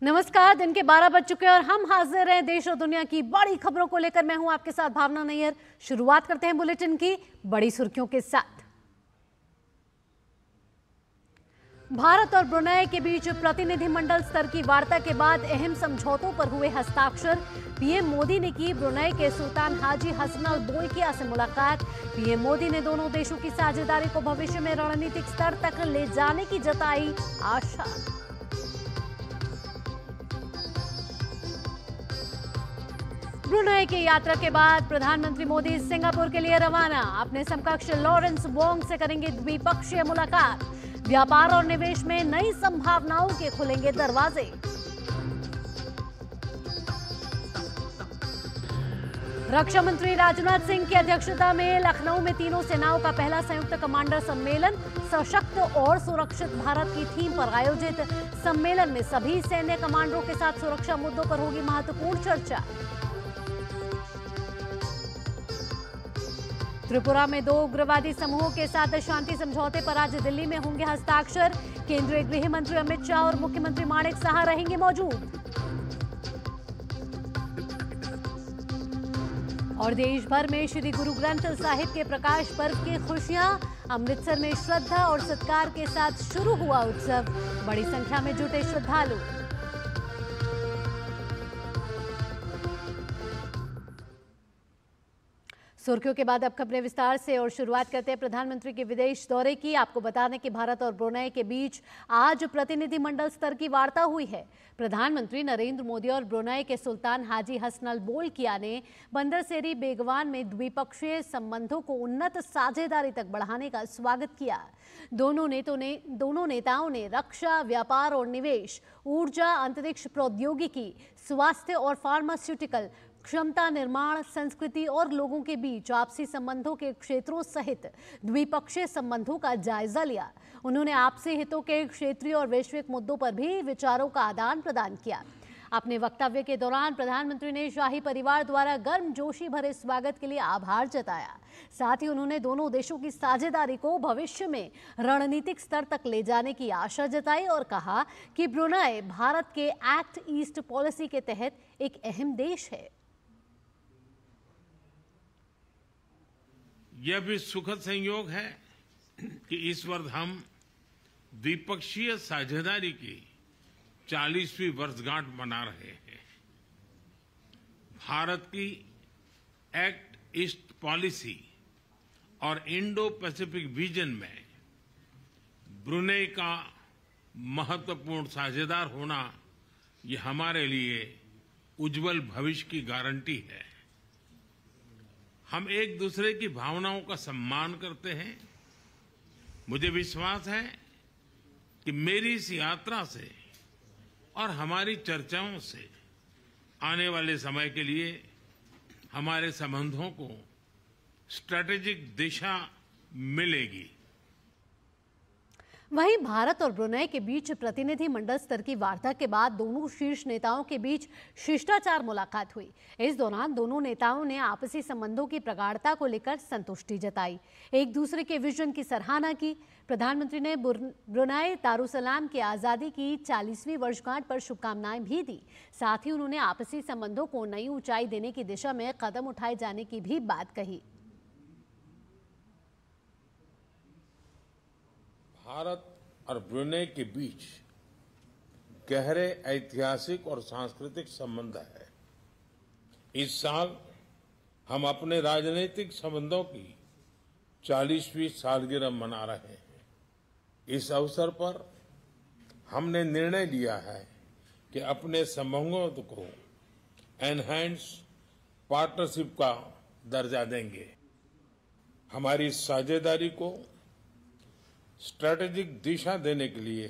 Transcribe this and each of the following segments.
नमस्कार, दिन के 12 बज चुके हैं और हम हाजिर हैं देश और दुनिया की बड़ी खबरों को लेकर। मैं हूं आपके साथ भावना नैयर। शुरुआत करते हैं बुलेटिन की बड़ी सुर्खियों के साथ। भारत और ब्रुनेई के बीच प्रतिनिधिमंडल स्तर की वार्ता के बाद अहम समझौतों पर हुए हस्ताक्षर। पीएम मोदी ने की ब्रुनेई के सुल्तान हाजी हसन अल बोलकिया से मुलाकात। पीएम मोदी ने दोनों देशों की साझेदारी को भविष्य में रणनीतिक स्तर तक ले जाने की जताई आशा। ब्रुनेई की यात्रा के बाद प्रधानमंत्री मोदी सिंगापुर के लिए रवाना। अपने समकक्ष लॉरेंस वोंग से करेंगे द्विपक्षीय मुलाकात। व्यापार और निवेश में नई संभावनाओं के खुलेंगे दरवाजे। रक्षा मंत्री राजनाथ सिंह की अध्यक्षता में लखनऊ में तीनों सेनाओं का पहला संयुक्त कमांडर सम्मेलन सशक्त और सुरक्षित भारत की थीम पर आयोजित। सम्मेलन में सभी सैन्य कमांडरों के साथ सुरक्षा मुद्दों पर होगी महत्वपूर्ण चर्चा। त्रिपुरा में 2 उग्रवादी समूहों के साथ शांति समझौते पर आज दिल्ली में होंगे हस्ताक्षर। केंद्रीय गृह मंत्री अमित शाह और मुख्यमंत्री माणिक साहा रहेंगे मौजूद। और देश भर में श्री गुरु ग्रंथ साहिब के प्रकाश पर्व की खुशियां। अमृतसर में श्रद्धा और सत्कार के साथ शुरू हुआ उत्सव। बड़ी संख्या में जुटे श्रद्धालु। सुर्खियों के बाद अब खबरें विस्तार से और शुरुआत करते हैं प्रधानमंत्री के विदेश दौरे की। आपको बता दें कि भारत और ब्रुनेई के बीच आज प्रतिनिधिमंडल स्तर की वार्ता हुई है। प्रधानमंत्री नरेंद्र मोदी और ब्रुनेई के सुल्तान हाजी हसन अल बोलकिया ने बंदरसेरी बेगवान में द्विपक्षीय संबंधों को उन्नत साझेदारी तक बढ़ाने का स्वागत किया। दोनों नेताओं ने रक्षा, व्यापार और निवेश, ऊर्जा, अंतरिक्ष प्रौद्योगिकी, स्वास्थ्य और फार्मास्यूटिकल, क्षमता निर्माण, संस्कृति और लोगों के बीच आपसी संबंधों के क्षेत्रों सहित द्विपक्षीय संबंधों का जायजा लिया। उन्होंने आपसी हितों के क्षेत्रीय और वैश्विक मुद्दों पर भी विचारों का आदान प्रदान किया। अपने वक्तव्य के दौरान प्रधानमंत्री ने शाही परिवार द्वारा गर्मजोशी भरे स्वागत के लिए आभार जताया। साथ ही उन्होंने दोनों देशों की साझेदारी को भविष्य में रणनीतिक स्तर तक ले जाने की आशा जताई और कहा कि ब्रुनेई भारत के एक्ट ईस्ट पॉलिसी के तहत एक अहम देश है। यह भी सुखद संयोग है कि इस वर्ष हम द्विपक्षीय साझेदारी की 40वीं वर्षगांठ मना रहे हैं। भारत की एक्ट ईस्ट पॉलिसी और इंडो पैसिफिक विजन में ब्रुनेई का महत्वपूर्ण साझेदार होना ये हमारे लिए उज्जवल भविष्य की गारंटी है। हम एक दूसरे की भावनाओं का सम्मान करते हैं। मुझे विश्वास है कि मेरी इस यात्रा से और हमारी चर्चाओं से आने वाले समय के लिए हमारे संबंधों को स्ट्रैटेजिक दिशा मिलेगी। वहीं भारत और ब्रुनेई के बीच प्रतिनिधि मंडल स्तर की वार्ता के बाद दोनों शीर्ष नेताओं के बीच शिष्टाचार मुलाकात हुई। इस दौरान दोनों नेताओं ने आपसी संबंधों की प्रगाढ़ता को लेकर संतुष्टि जताई, एक दूसरे के विजन की सराहना की। प्रधानमंत्री ने ब्रुनेई दारुसलाम की आजादी की 40वीं वर्षगांठ पर शुभकामनाएं भी दी। साथ ही उन्होंने आपसी संबंधों को नई ऊंचाई देने की दिशा में कदम उठाए जाने की भी बात कही। भारत और ब्रुनेई के बीच गहरे ऐतिहासिक और सांस्कृतिक संबंध है। इस साल हम अपने राजनीतिक संबंधों की 40वीं सालगिरह मना रहे हैं। इस अवसर पर हमने निर्णय लिया है कि अपने संबंधों को एनहांस पार्टनरशिप का दर्जा देंगे। हमारी साझेदारी को स्ट्रैटेजिक दिशा देने के लिए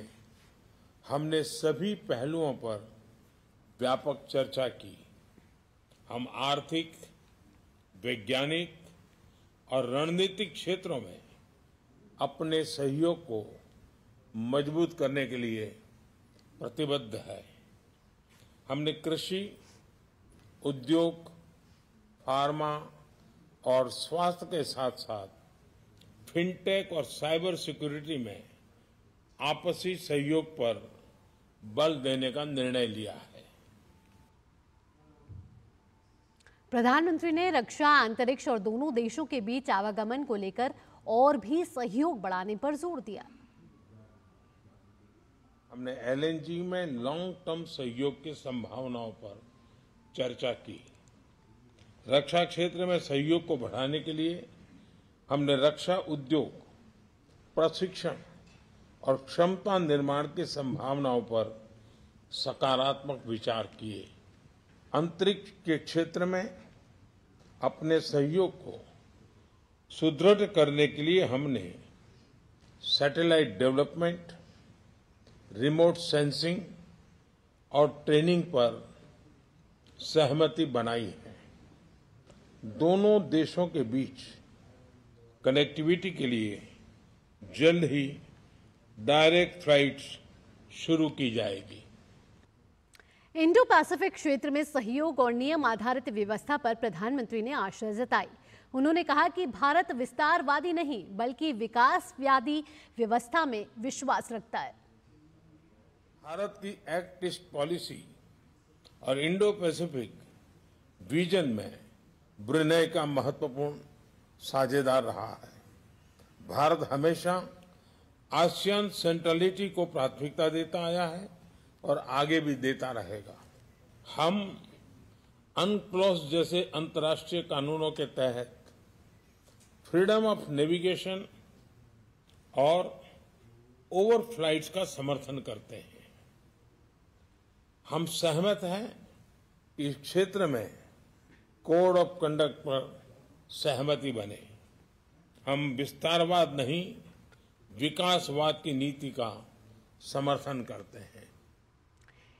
हमने सभी पहलुओं पर व्यापक चर्चा की। हम आर्थिक, वैज्ञानिक और रणनीतिक क्षेत्रों में अपने सहयोग को मजबूत करने के लिए प्रतिबद्ध है। हमने कृषि, उद्योग, फार्मा, और स्वास्थ्य के साथ साथ फिनटेक और साइबर सिक्योरिटी में आपसी सहयोग पर बल देने का निर्णय लिया है। प्रधानमंत्री ने रक्षा, अंतरिक्ष और दोनों देशों के बीच आवागमन को लेकर और भी सहयोग बढ़ाने पर जोर दिया। हमने एलएनजी में लॉन्ग टर्म सहयोग की संभावनाओं पर चर्चा की। रक्षा क्षेत्र में सहयोग को बढ़ाने के लिए हमने रक्षा उद्योग, प्रशिक्षण और क्षमता निर्माण की संभावनाओं पर सकारात्मक विचार किए। अंतरिक्ष के क्षेत्र में अपने सहयोग को सुदृढ़ करने के लिए हमने सैटेलाइट डेवलपमेंट, रिमोट सेंसिंग और ट्रेनिंग पर सहमति बनाई है। दोनों देशों के बीच कनेक्टिविटी के लिए जल्द ही डायरेक्ट फ्लाइट्स शुरू की जाएगी। इंडो पैसिफिक क्षेत्र में सहयोग और नियम आधारित व्यवस्था पर प्रधानमंत्री ने आशा जताई। उन्होंने कहा कि भारत विस्तारवादी नहीं बल्कि विकासवादी व्यवस्था में विश्वास रखता है। भारत की एक्ट ईस्ट पॉलिसी और इंडो पैसिफिक विजन में ब्रुनेई का महत्वपूर्ण साझेदार रहा है। भारत हमेशा आसियान सेंट्रलिटी को प्राथमिकता देता आया है और आगे भी देता रहेगा। हम अनक्लॉस जैसे अंतर्राष्ट्रीय कानूनों के तहत फ्रीडम ऑफ नेविगेशन और ओवरफ्लाइट्स का समर्थन करते हैं। हम सहमत हैं कि इस क्षेत्र में कोड ऑफ कंडक्ट पर सहमति बने। हम विस्तारवाद नहीं, विकासवाद की नीति का समर्थन करते हैं।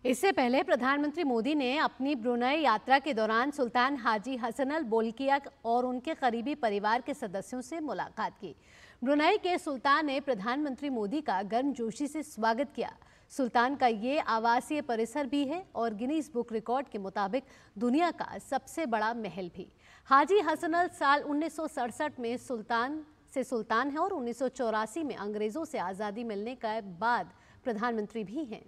इससे पहले प्रधानमंत्री मोदी ने अपनी ब्रुनेई यात्रा के दौरान सुल्तान हाजी हसन अल बोल्किया और उनके करीबी परिवार के सदस्यों से मुलाकात की। ब्रुनेई के सुल्तान ने प्रधानमंत्री मोदी का गर्मजोशी से स्वागत किया। सुल्तान का ये आवासीय परिसर भी है और गिनीज बुक रिकॉर्ड के मुताबिक दुनिया का सबसे बड़ा महल भी। हाजी हसन अल साल 1967 में सुल्तान है और 1984 में अंग्रेजों से आज़ादी मिलने के बाद प्रधानमंत्री भी हैं।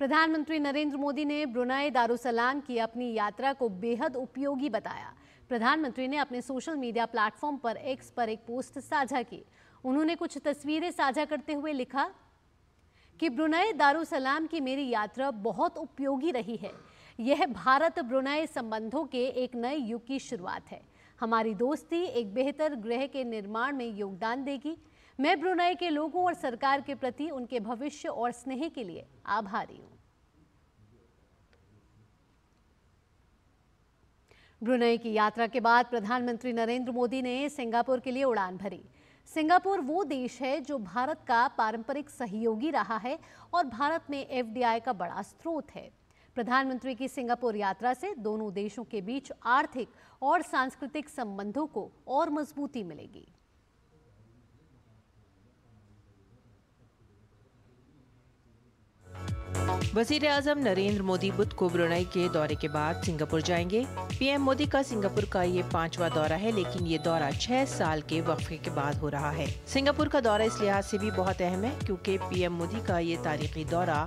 प्रधानमंत्री नरेंद्र मोदी ने ब्रुनेई दारुसलाम की अपनी यात्रा को बेहद उपयोगी बताया। प्रधानमंत्री ने अपने सोशल मीडिया प्लेटफॉर्म पर एक्स पर एक पोस्ट साझा की। उन्होंने कुछ तस्वीरें साझा करते हुए लिखा कि ब्रुनेई दारुसलाम की मेरी यात्रा बहुत उपयोगी रही है। यह भारत ब्रुनेई संबंधों के एक नए युग की शुरुआत है। हमारी दोस्ती एक बेहतर ग्रह के निर्माण में योगदान देगी। मैं ब्रुनेई के लोगों और सरकार के प्रति उनके भविष्य और स्नेह के लिए आभारी हूं। ब्रुनेई की यात्रा के बाद प्रधानमंत्री नरेंद्र मोदी ने सिंगापुर के लिए उड़ान भरी। सिंगापुर वो देश है जो भारत का पारंपरिक सहयोगी रहा है और भारत में एफडीआई का बड़ा स्रोत है। प्रधानमंत्री की सिंगापुर यात्रा से दोनों देशों के बीच आर्थिक और सांस्कृतिक संबंधों को और मजबूती मिलेगी। वज़ीर-ए-आज़म नरेंद्र मोदी बुध को ब्रुनेई के दौरे के बाद सिंगापुर जाएंगे। पीएम मोदी का सिंगापुर का ये 5वां दौरा है, लेकिन ये दौरा 6 साल के वक्फे के बाद हो रहा है। सिंगापुर का दौरा इस लिहाज से भी बहुत अहम है क्योंकि पीएम मोदी का ये तारीखी दौरा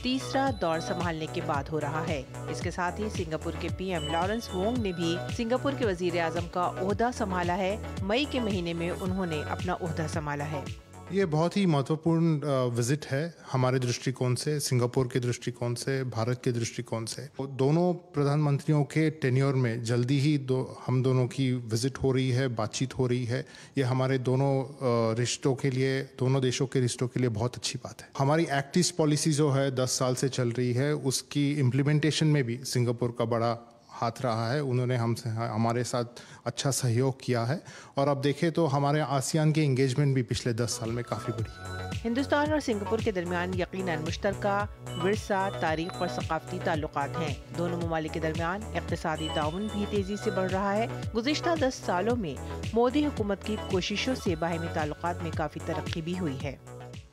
तीसरा दौर संभालने के बाद हो रहा है। इसके साथ ही सिंगापुर के पीएम लॉरेंस वोंग ने भी सिंगापुर के वज़ीर-ए-आज़म का ओहदा संभाला है। मई के महीने में उन्होंने अपना ओहदा संभाला है। ये बहुत ही महत्वपूर्ण विजिट है हमारे दृष्टिकोण से, सिंगापुर के दृष्टिकोण से, भारत के दृष्टिकोण से। दोनों प्रधानमंत्रियों के टेन्योर में जल्दी ही हम दोनों की विजिट हो रही है, बातचीत हो रही है। ये हमारे दोनों रिश्तों के लिए, दोनों देशों के रिश्तों के लिए बहुत अच्छी बात है। हमारी एक्ट ईस्ट पॉलिसी जो है 10 साल से चल रही है, उसकी इम्प्लीमेंटेशन में भी सिंगापुर का बड़ा हाथ रहा है। उन्होंने हमारे साथ अच्छा सहयोग किया है और अब देखें तो हमारे आसियान की एंगेजमेंट भी पिछले 10 साल में काफ़ी बढ़ी है। हिंदुस्तान और सिंगापुर के दरमियान यकीनन मुश्तरका विरसा, तारीख और सकाफती ताल्लुकात हैं। दोनों ममालिक के दरमियान इक़्तिसादी ताउन भी तेजी से बढ़ रहा है। गुज़िश्ता 10 सालों में मोदी हुकूमत की कोशिशों से बाहमी ताल्लुकात में काफ़ी तरक्की भी हुई है।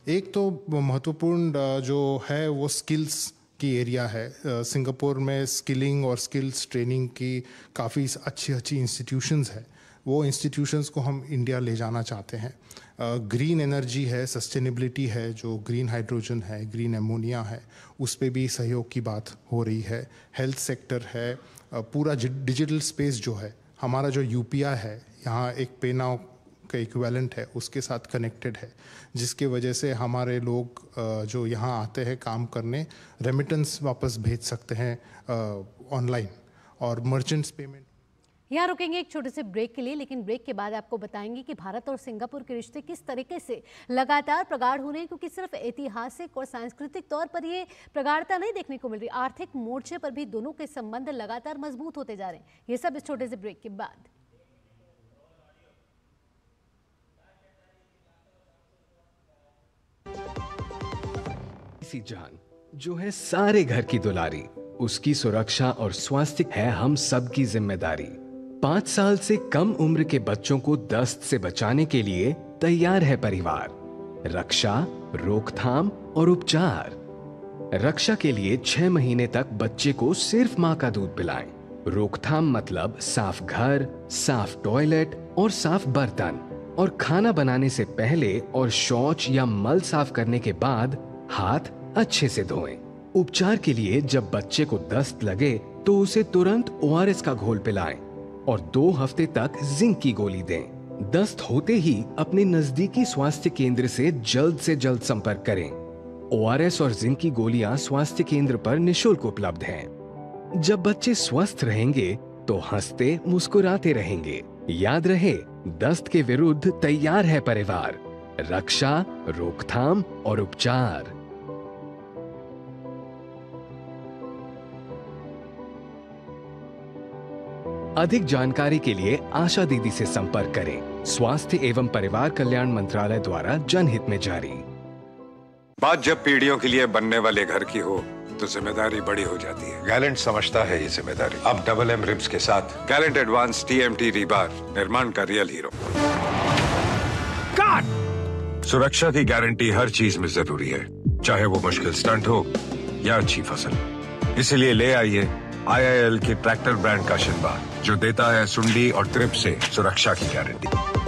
एक तो महत्वपूर्ण जो है वो स्किल्स की एरिया है। सिंगापुर में स्किलिंग और स्किल्स ट्रेनिंग की काफ़ी अच्छी इंस्टीट्यूशंस है। वो इंस्टीट्यूशंस को हम इंडिया ले जाना चाहते हैं। ग्रीन एनर्जी है, सस्टेनेबिलिटी है, जो ग्रीन हाइड्रोजन है, ग्रीन एमोनिया है, उस पे भी सहयोग की बात हो रही है। हेल्थ सेक्टर है, पूरा डिजिटल स्पेस जो है हमारा, जो यूपीआई है यहाँ एक पे नाउ का इक्विवेलेंट है, उसके साथ कनेक्टेड है, जिसके वजह से हमारे लोग जो यहाँ आते हैं काम करने, रेमिटेंस वापस भेज सकते हैं ऑनलाइन, और मर्चेंट्स पेमेंट। यहाँ रुकेंगे एक छोटे से ब्रेक के लिए, लेकिन ब्रेक के बाद आपको बताएंगे कि भारत और सिंगापुर के रिश्ते किस तरीके से लगातार प्रगाढ़ हो रहे हैं, क्योंकि सिर्फ ऐतिहासिक और सांस्कृतिक तौर पर ये प्रगाढ़ता नहीं देखने को मिल रही, आर्थिक मोर्चे पर भी दोनों के संबंध लगातार मजबूत होते जा रहे हैं। ये सब इस छोटे से ब्रेक के बाद। जान जो है सारे घर की दुलारी, उसकी सुरक्षा और स्वास्थ्य है हम सबकी जिम्मेदारी। 5 साल से कम उम्र के बच्चों को दस्त से बचाने के लिए तैयार है परिवार। रक्षा, रोकथाम और उपचार। रक्षा के लिए 6 महीने तक बच्चे को सिर्फ मां का दूध पिलाएं। रोकथाम मतलब साफ घर, साफ टॉयलेट और साफ बर्तन, और खाना बनाने से पहले और शौच या मल साफ करने के बाद हाथ अच्छे से धोएं। उपचार के लिए जब बच्चे को दस्त लगे तो उसे तुरंत ORS का घोल पिलाएं और 2 हफ्ते तक जिंक की गोली दें। दस्त होते ही अपने नजदीकी स्वास्थ्य केंद्र से जल्द संपर्क करें। ORS और जिंक की गोलियां स्वास्थ्य केंद्र पर निशुल्क उपलब्ध हैं। जब बच्चे स्वस्थ रहेंगे तो हंसते मुस्कुराते रहेंगे। याद रहे, दस्त के विरुद्ध तैयार है परिवार। रक्षा, रोकथाम और उपचार। अधिक जानकारी के लिए आशा दीदी से संपर्क करें। स्वास्थ्य एवं परिवार कल्याण मंत्रालय द्वारा जनहित में जारी। बात जब पीढ़ियों के लिए बनने वाले घर की हो तो जिम्मेदारी बड़ी हो जाती है। गैलेंट समझता है ये जिम्मेदारी। अब डबल M रिब्स के साथ गैलेंट एडवांस TMT रीबार, निर्माण का रियल हीरो। सुरक्षा की गारंटी हर चीज में जरूरी है, चाहे वो मुश्किल स्टंट हो या अच्छी फसल। इसलिए ले आइए IIL के ट्रैक्टर ब्रांड का शिनबार, जो देता है सुंडी और ट्रिप से सुरक्षा की गारंटी।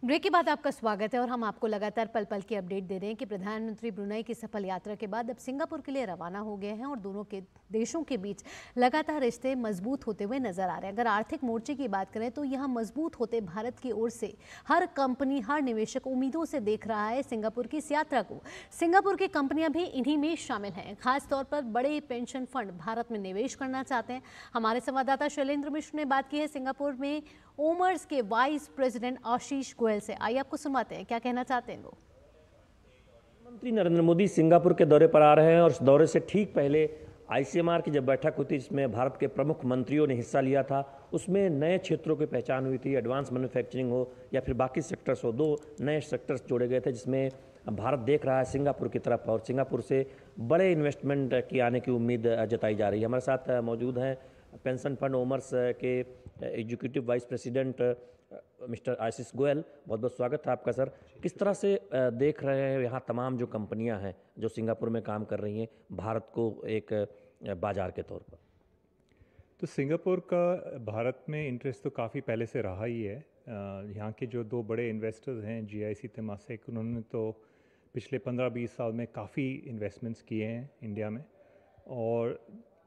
ब्रेक के बाद आपका स्वागत है और हम आपको लगातार पल पल की अपडेट दे रहे हैं कि प्रधानमंत्री ब्रुनेई की सफल यात्रा के बाद अब सिंगापुर के लिए रवाना हो गए हैं और दोनों के देशों के बीच लगातार रिश्ते मजबूत होते हुए नजर आ रहे हैं। अगर आर्थिक मोर्चे की बात करें तो यह मजबूत होते भारत की ओर से हर कंपनी, हर निवेशक उम्मीदों से देख रहा है सिंगापुर की इस यात्रा को। सिंगापुर की कंपनियां भी इन्हीं में शामिल हैं। खासतौर पर बड़े पेंशन फंड भारत में निवेश करना चाहते हैं। हमारे संवाददाता शैलेंद्र मिश्र ने बात की है सिंगापुर में ओमर्स के वाइस प्रेसिडेंट आशीष गोयल से। आइए आपको सुनवाते हैं क्या कहना चाहते हैं वो। प्रधानमंत्री नरेंद्र मोदी सिंगापुर के दौरे पर आ रहे हैं और उस दौरे से ठीक पहले ICMR की जब बैठक हुई थी जिसमें भारत के प्रमुख मंत्रियों ने हिस्सा लिया था, उसमें नए क्षेत्रों की पहचान हुई थी। एडवांस मैन्युफैक्चरिंग हो या फिर बाकी सेक्टर्स हो, 2 नए सेक्टर्स जोड़े गए थे जिसमें भारत देख रहा है सिंगापुर की तरफ और सिंगापुर से बड़े इन्वेस्टमेंट की आने की उम्मीद जताई जा रही है। हमारे साथ मौजूद हैं पेंशन फंड ओमर्स के executive vice president mister Ashish Goyal. बहुत बहुत स्वागत है आपका सर। किस तरह से देख रहे हैं यहाँ तमाम जो कंपनियाँ हैं जो सिंगापुर में काम कर रही हैं भारत को एक बाजार के तौर पर? तो सिंगापुर का भारत में इंटरेस्ट तो काफ़ी पहले से रहा ही है। यहाँ के जो 2 बड़े इन्वेस्टर्स हैं GIC तेमासेक, उन्होंने तो पिछले 15-20 साल में काफ़ी इन्वेस्टमेंट्स किए हैं इंडिया में, और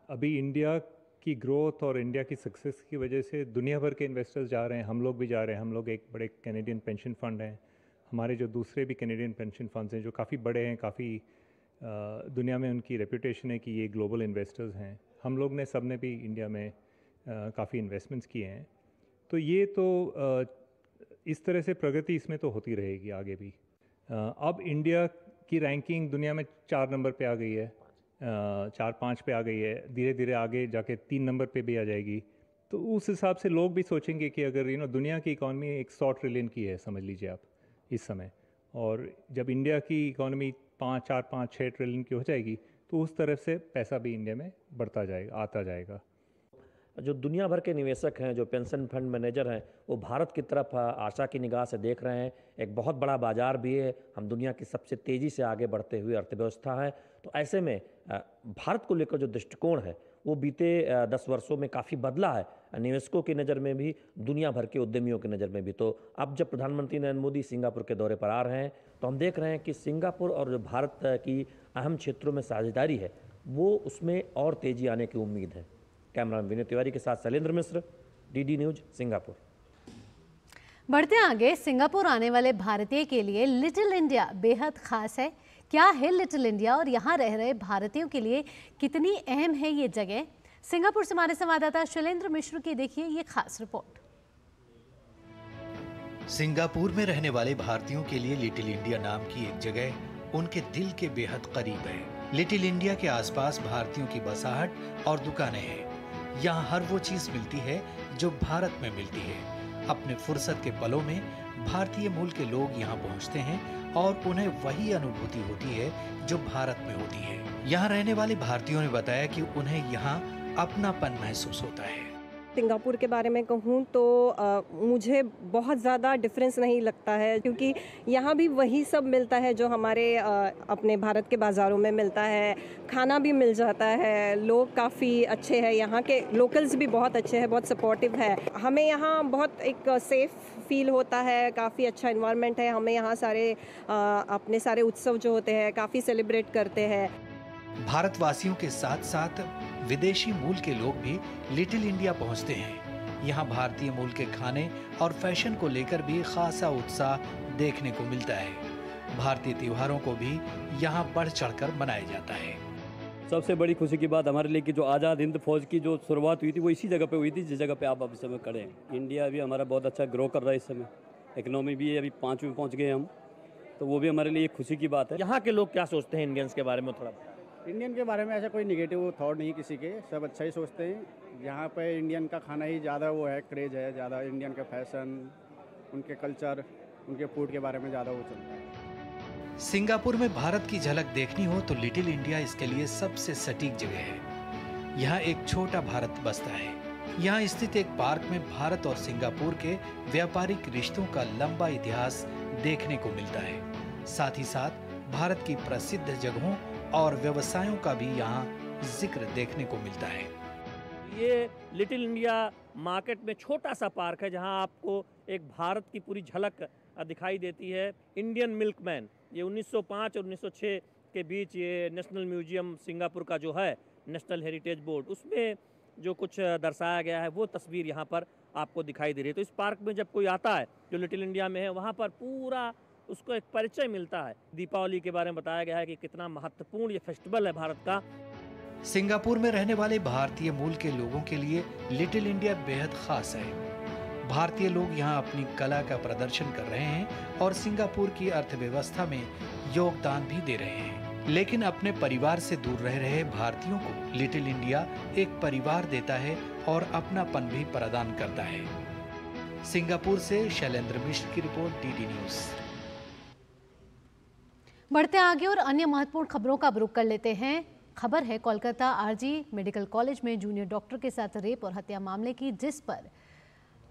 अभी इंडिया की ग्रोथ और इंडिया की सक्सेस की वजह से दुनिया भर के इन्वेस्टर्स जा रहे हैं। हम लोग भी जा रहे हैं। हम लोग एक बड़े कैनेडियन पेंशन फंड हैं, हमारे जो दूसरे भी कैनेडियन पेंशन फंड्स हैं जो काफ़ी बड़े हैं, काफ़ी दुनिया में उनकी रेपुटेशन है कि ये ग्लोबल इन्वेस्टर्स हैं। हम लोग ने सब ने भी इंडिया में काफ़ी इन्वेस्टमेंट्स किए हैं। तो ये तो इस तरह से प्रगति इसमें तो होती रहेगी आगे भी। अब इंडिया की रैंकिंग दुनिया में 4 नंबर पे आ गई है, 4-5 पे आ गई है, धीरे धीरे आगे जाके 3 नंबर पे भी आ जाएगी। तो उस हिसाब से लोग भी सोचेंगे कि अगर दुनिया की इकॉनमी 100 ट्रिलियन की है समझ लीजिए आप इस समय, और जब इंडिया की इकॉनमी 4-5-6 ट्रिलियन की हो जाएगी तो उस तरफ से पैसा भी इंडिया में बढ़ता जाएगा, आता जाएगा। जो दुनिया भर के निवेशक हैं, जो पेंशन फंड मैनेजर हैं, वो भारत की तरफ आशा की निगाह से देख रहे हैं। एक बहुत बड़ा बाजार भी है, हम दुनिया की सबसे तेज़ी से आगे बढ़ते हुए अर्थव्यवस्था है। तो ऐसे में भारत को लेकर जो दृष्टिकोण है वो बीते 10 वर्षों में काफ़ी बदला है, निवेशकों की नज़र में भी, दुनिया भर के उद्यमियों की नज़र में भी। तो अब जब प्रधानमंत्री नरेंद्र मोदी सिंगापुर के दौरे पर आ रहे हैं तो हम देख रहे हैं कि सिंगापुर और जो भारत की अहम क्षेत्रों में साझेदारी है वो उसमें और तेज़ी आने की उम्मीद है। कैमरामैन विनय तिवारी के साथ शैलेंद्र मिश्र, डीडी न्यूज, सिंगापुर। बढ़ते आगे, सिंगापुर आने वाले भारतीय के लिए लिटिल इंडिया बेहद खास है। क्या है लिटिल इंडिया और यहाँ रह रहे भारतीयों के लिए कितनी अहम है ये जगह? सिंगापुर से हमारे संवाददाता शैलेंद्र मिश्र की देखिए ये खास रिपोर्ट। सिंगापुर में रहने वाले भारतीयों के लिए लिटिल इंडिया नाम की एक जगह उनके दिल के बेहद करीब है। लिटिल इंडिया के आसपास भारतीयों की बसाहट और दुकानें हैं। यहाँ हर वो चीज मिलती है जो भारत में मिलती है। अपने फुर्सत के पलों में भारतीय मूल के लोग यहाँ पहुँचते हैं और उन्हें वही अनुभूति होती है जो भारत में होती है। यहाँ रहने वाले भारतीयों ने बताया कि उन्हें यहाँ अपनापन महसूस होता है। सिंगापुर के बारे में कहूँ तो मुझे बहुत ज़्यादा डिफरेंस नहीं लगता है, क्योंकि यहाँ भी वही सब मिलता है जो हमारे अपने भारत के बाज़ारों में मिलता है। खाना भी मिल जाता है, लोग काफ़ी अच्छे हैं, यहाँ के लोकल्स भी बहुत अच्छे हैं, बहुत सपोर्टिव है। हमें यहाँ बहुत एक सेफ़ फील होता है, काफ़ी अच्छा इन्वायरमेंट है। हमें यहाँ सारे अपने सारे उत्सव जो होते हैं काफ़ी सेलिब्रेट करते हैं। भारतवासियों के साथ साथ विदेशी मूल के लोग भी लिटिल इंडिया पहुंचते हैं। यहाँ भारतीय मूल के खाने और फैशन को लेकर भी खासा उत्साह देखने को मिलता है। भारतीय त्योहारों को भी यहाँ बढ़ चढ़कर मनाया जाता है। सबसे बड़ी खुशी की बात हमारे लिए कि जो आज़ाद हिंद फौज की जो शुरुआत हुई थी वो इसी जगह पे हुई थी जिस जगह पे आप इस समय खड़े हैं। इंडिया भी हमारा बहुत अच्छा ग्रो कर रहा है इस समय, इकोनॉमी भी अभी 5वीं में पहुँच गए हम, तो वो भी हमारे लिए खुशी की बात है। यहाँ के लोग क्या सोचते हैं इंडियंस के बारे में? थोड़ा इंडियन के बारे में ऐसा कोई निगेटिव थॉट नहीं किसी के, सब अच्छा ही सोचते हैं। यहाँ पे इंडियन का खाना ही ज़्यादा वो है, क्रेज है ज़्यादा। इंडियन का फैशन, उनके कल्चर, उनके फूड के बारे में ज़्यादा वो चलता है। सिंगापुर में भारत की झलक देखनी हो तो लिटिल इंडिया इसके लिए सबसे सटीक जगह है। यहाँ एक छोटा भारत बसता है। यहाँ स्थित एक पार्क में भारत और सिंगापुर के व्यापारिक रिश्तों का लंबा इतिहास देखने को मिलता है। साथ ही साथ भारत की प्रसिद्ध जगहों और व्यवसायों का भी यहाँ जिक्र देखने को मिलता है। ये लिटिल इंडिया मार्केट में छोटा सा पार्क है जहाँ आपको एक भारत की पूरी झलक दिखाई देती है। इंडियन मिल्कमैन, ये 1905 और 1906 के बीच ये नेशनल म्यूजियम सिंगापुर का जो है, नेशनल हेरिटेज बोर्ड, उसमें जो कुछ दर्शाया गया है वो तस्वीर यहाँ पर आपको दिखाई दे रही है। तो इस पार्क में जब कोई आता है जो लिटिल इंडिया में है, वहाँ पर पूरा उसको एक परिचय मिलता है। दीपावली के बारे में बताया गया है कि कितना महत्वपूर्ण ये फेस्टिवल है भारत का। सिंगापुर में रहने वाले भारतीय मूल के लोगों के लिए लिटिल इंडिया बेहद खास है। भारतीय लोग यहाँ अपनी कला का प्रदर्शन कर रहे हैं और सिंगापुर की अर्थव्यवस्था में योगदान भी दे रहे हैं। लेकिन अपने परिवार से दूर रह रहे भारतीयों को लिटिल इंडिया एक परिवार देता है और अपनापन भी प्रदान करता है। सिंगापुर से शैलेंद्र मिश्र की रिपोर्ट, डीडी न्यूज। बढ़ते आगे और अन्य महत्वपूर्ण खबरों का रुख कर लेते हैं। खबर है कोलकाता आरजी मेडिकल कॉलेज में जूनियर डॉक्टर के साथ रेप और हत्या मामले की, जिस पर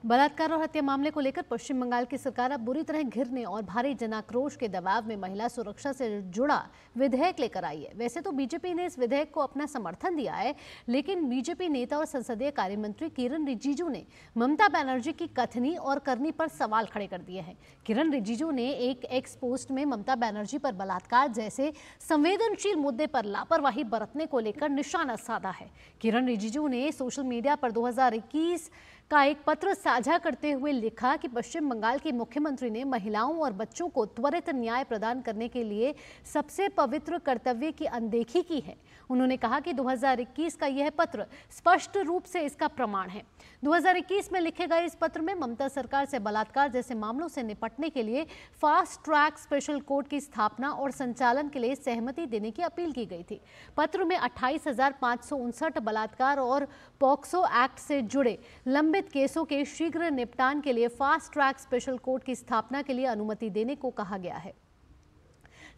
बलात्कार और हत्या मामले को लेकर पश्चिम बंगाल की सरकार अब बुरी तरह घिरने और भारी जनाक्रोश के दबाव में महिला सुरक्षा से जुड़ा विधेयक लेकर आई है। वैसे तो बीजेपी ने इस विधेयक को अपना समर्थन दिया है, लेकिन बीजेपी नेता और संसदीय कार्य मंत्री किरण रिजिजू ने ममता बनर्जी की कथनी और करनी पर सवाल खड़े कर दिए हैं। किरण रिजिजू ने एक एक्स पोस्ट में ममता बनर्जी पर बलात्कार जैसे संवेदनशील मुद्दे पर लापरवाही बरतने को लेकर निशाना साधा है। किरण रिजिजू ने सोशल मीडिया पर 2021 का एक पत्र साझा करते हुए लिखा कि पश्चिम बंगाल के मुख्यमंत्री ने महिलाओं और बच्चों को त्वरित न्याय प्रदान करने के लिए सबसे पवित्र कर्तव्य की अनदेखी की है। उन्होंने कहा कि 2021 का यह पत्र स्पष्ट रूप से इसका प्रमाण है। 2021 में लिखे गए इस पत्र में ममता सरकार से बलात्कार जैसे मामलों से निपटने के लिए फास्ट ट्रैक स्पेशल कोर्ट की स्थापना और संचालन के लिए सहमति देने की अपील की गई थी। पत्र में 28,559 बलात्कार और पॉक्सो एक्ट से जुड़े लंबित केसों के शीघ्र निपटान के लिए फास्ट ट्रैक स्पेशल कोर्ट की स्थापना के लिए अनुमति देने को कहा गया है।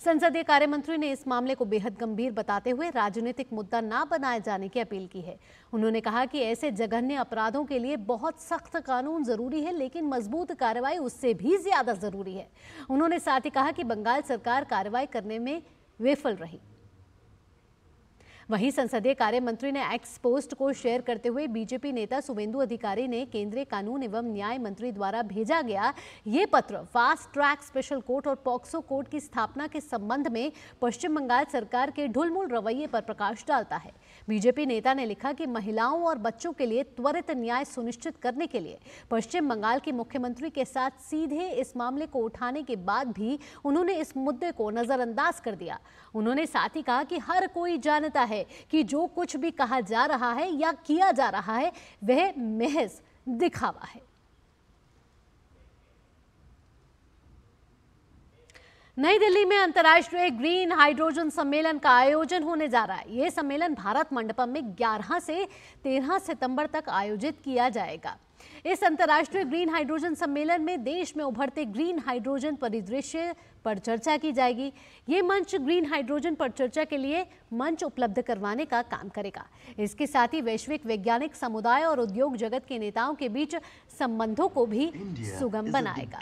संसदीय कार्य मंत्री ने इस मामले को बेहद गंभीर बताते हुए राजनीतिक मुद्दा न बनाए जाने की अपील की है। उन्होंने कहा कि ऐसे जघन्य अपराधों के लिए बहुत सख्त कानून जरूरी है, लेकिन मजबूत कार्रवाई उससे भी ज्यादा जरूरी है। उन्होंने साथ ही कहा कि बंगाल सरकार कार्रवाई करने में विफल रही। वहीं संसदीय कार्य मंत्री ने एक्स पोस्ट को शेयर करते हुए बीजेपी नेता शुभेंदु अधिकारी ने केंद्रीय कानून एवं न्याय मंत्री द्वारा भेजा गया ये पत्र फास्ट ट्रैक स्पेशल कोर्ट और पॉक्सो कोर्ट की स्थापना के संबंध में पश्चिम बंगाल सरकार के ढुलमुल रवैये पर प्रकाश डालता है। बीजेपी नेता ने लिखा कि महिलाओं और बच्चों के लिए त्वरित न्याय सुनिश्चित करने के लिए पश्चिम बंगाल के मुख्यमंत्री के साथ सीधे इस मामले को उठाने के बाद भी उन्होंने इस मुद्दे को नजरअंदाज कर दिया। उन्होंने साथ ही कहा कि हर कोई जानता है कि जो कुछ भी कहा जा रहा है या किया जा रहा है वह महज दिखावा है। नई दिल्ली में अंतर्राष्ट्रीय ग्रीन हाइड्रोजन सम्मेलन का आयोजन होने जा रहा है। यह सम्मेलन भारत मंडपम में 11 से 13 सितंबर तक आयोजित किया जाएगा। इस अंतर्राष्ट्रीय ग्रीन हाइड्रोजन सम्मेलन में देश में उभरते ग्रीन हाइड्रोजन परिदृश्य पर चर्चा की जाएगी। ये मंच ग्रीन हाइड्रोजन पर चर्चा के लिए मंच उपलब्ध करवाने का काम करेगा। इसके साथ ही वैश्विक वैज्ञानिक समुदाय और उद्योग जगत के नेताओं के बीच संबंधों को भी सुगम बनाएगा।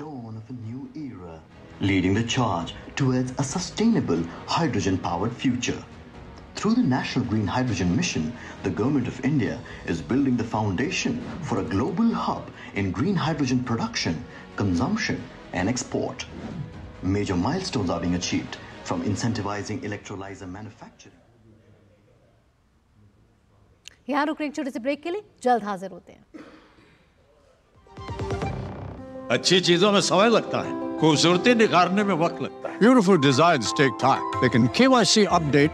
Leading the charge towards a sustainable hydrogen-powered future. Through the National Green Hydrogen Mission, the Government of India is building the foundation for a global hub in green hydrogen production, consumption and export. Major milestones are being achieved from incentivizing electrolyzer manufacturing. यहाँ रुक रहे एक छोटे से break के लिए, जल्द हाजिर होते हैं। अच्छी चीजों में समय लगता है, खूबसूरती निखारने में वक्त लगता है। ब्यूटीफुल डिजाइन्स टेक टाइम, लेकिन KYC अपडेट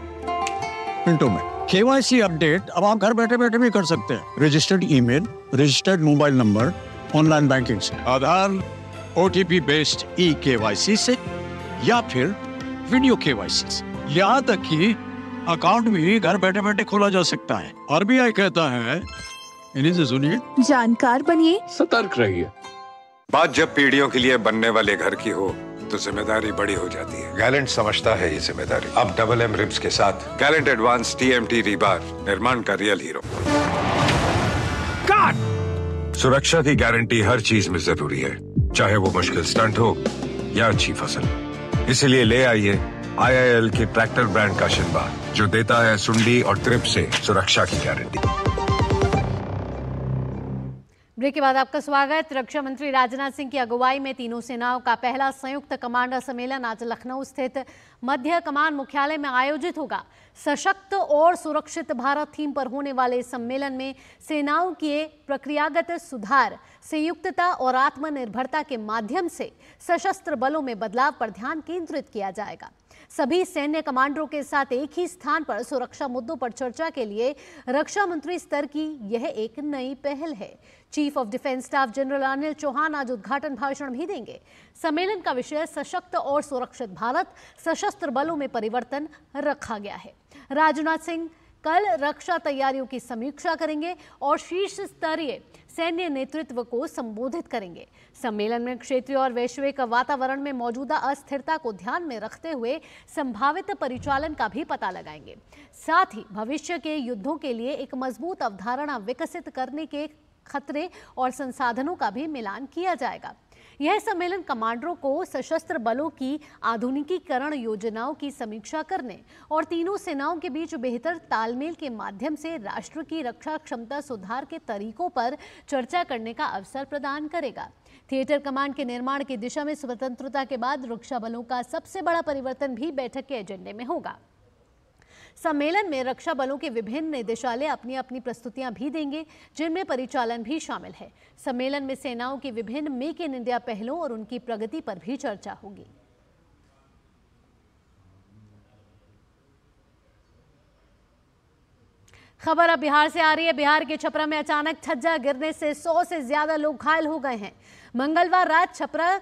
मिनटों में। KYC अपडेट अब आप घर बैठे बैठे भी कर सकते हैं। Registered email, registered mobile number, online banking से, आधार OTP बेस्ड eKYC से या फिर वीडियो KYC से। यहाँ तक कि अकाउंट भी घर बैठे बैठे खोला जा सकता है। RBI कहता है, इन्हीं से सुनिए, जानकार बनिए, सतर्क रहिए। बात जब पीढ़ियों के लिए बनने वाले घर की हो तो जिम्मेदारी बड़ी हो जाती है। गैलेंट समझता है ये जिम्मेदारी। अब डबल M रिब्स के साथ गैलेंट एडवांस TMT रीबार, निर्माण का रियल हीरो। सुरक्षा की गारंटी हर चीज में जरूरी है, चाहे वो मुश्किल स्टंट हो या अच्छी फसल। इसलिए ले आइए IIL के ट्रैक्टर ब्रांड का शिनबार, जो देता है सुंडी और ट्रिप से सुरक्षा की गारंटी। ब्रेक के बाद आपका स्वागत। रक्षा मंत्री राजनाथ सिंह की अगुवाई में तीनों सेनाओं का पहला संयुक्त कमांडर सम्मेलन आज लखनऊ स्थित मध्य कमान मुख्यालय में आयोजित होगा। सशक्त और सुरक्षित भारत थीम पर होने वाले इस सम्मेलन में सेनाओं के प्रक्रियागत सुधार, संयुक्तता और आत्मनिर्भरता के माध्यम से सशस्त्र बलों में बदलाव पर ध्यान केंद्रित किया जाएगा। सभी सैन्य कमांडरों के साथ एक ही स्थान पर सुरक्षा मुद्दों पर चर्चा के लिए रक्षा मंत्री स्तर की यह एक नई पहल है। Chief of defence staff general Anil Chauhan आज उद्घाटन भाषण भी देंगे। सम्मेलन का विषय सशक्त और सुरक्षित भारत, सशस्त्र बलों में परिवर्तन रखा गया है। राजनाथ सिंह कल रक्षा तैयारियों की समीक्षा करेंगे और शीर्ष स्तरीय सैन्य नेतृत्व को संबोधित करेंगे। सम्मेलन में क्षेत्रीय और वैश्विक वातावरण में मौजूदा अस्थिरता को ध्यान में रखते हुए संभावित परिचालन का भी पता लगाएंगे। साथ ही भविष्य के युद्धों के लिए एक मजबूत अवधारणा विकसित करने के खतरे और संसाधनों का भी मिलान किया जाएगा। यह सम्मेलन कमांडरों को सशस्त्र बलों की आधुनिकीकरण योजनाओं की समीक्षा करने और तीनों सेनाओं के बीच बेहतर तालमेल के माध्यम से राष्ट्र की रक्षा क्षमता सुधार के तरीकों पर चर्चा करने का अवसर प्रदान करेगा। थिएटर कमांड के निर्माण की दिशा में स्वतंत्रता के बाद रक्षा बलों का सबसे बड़ा परिवर्तन भी बैठक के एजेंडे में होगा। सम्मेलन में रक्षा बलों के विभिन्न निदेशालय अपनी अपनी प्रस्तुतियां भी देंगे, जिनमें परिचालन भी शामिल है। सम्मेलन में सेनाओं की विभिन्न मेक इन इंडिया पहलों और उनकी प्रगति पर भी चर्चा होगी। खबर अब बिहार से आ रही है। बिहार के छपरा में अचानक छज्जा गिरने से 100 से ज्यादा लोग घायल हो गए हैं। मंगलवार रात छपरा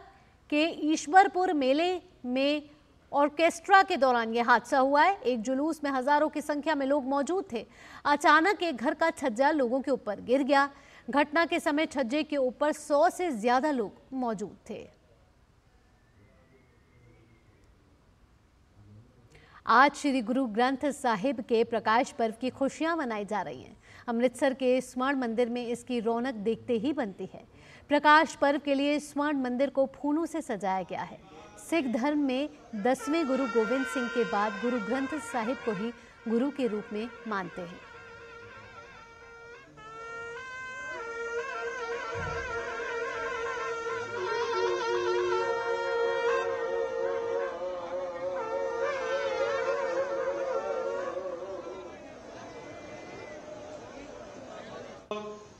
के ईश्वरपुर मेले में ऑर्केस्ट्रा के दौरान यह हादसा हुआ है। एक जुलूस में हजारों की संख्या में लोग मौजूद थे। अचानक एक घर का छज्जा लोगों के ऊपर गिर गया। घटना के समय छज्जे के ऊपर 100 से ज्यादा लोग मौजूद थे। आज श्री गुरु ग्रंथ साहिब के प्रकाश पर्व की खुशियां मनाई जा रही हैं। अमृतसर के स्वर्ण मंदिर में इसकी रौनक देखते ही बनती है। प्रकाश पर्व के लिए स्वर्ण मंदिर को फूलों से सजाया गया है। सिख धर्म में 10वें गुरु गोविंद सिंह के बाद गुरु ग्रंथ साहिब को ही गुरु के रूप में मानते हैं।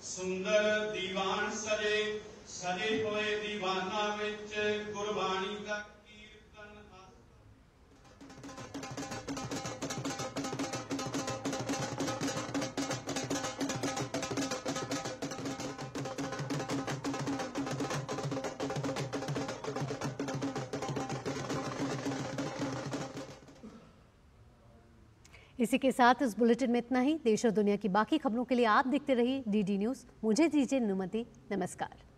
सुंदर दीवान सजे सजे होए दीवाना विच गुरबाणी का कीर्तन। इसी के साथ इस बुलेटिन में इतना ही। देश और दुनिया की बाकी खबरों के लिए आप देखते रहिए DD न्यूज़। मुझे दीजिए अनुमति। नमस्कार।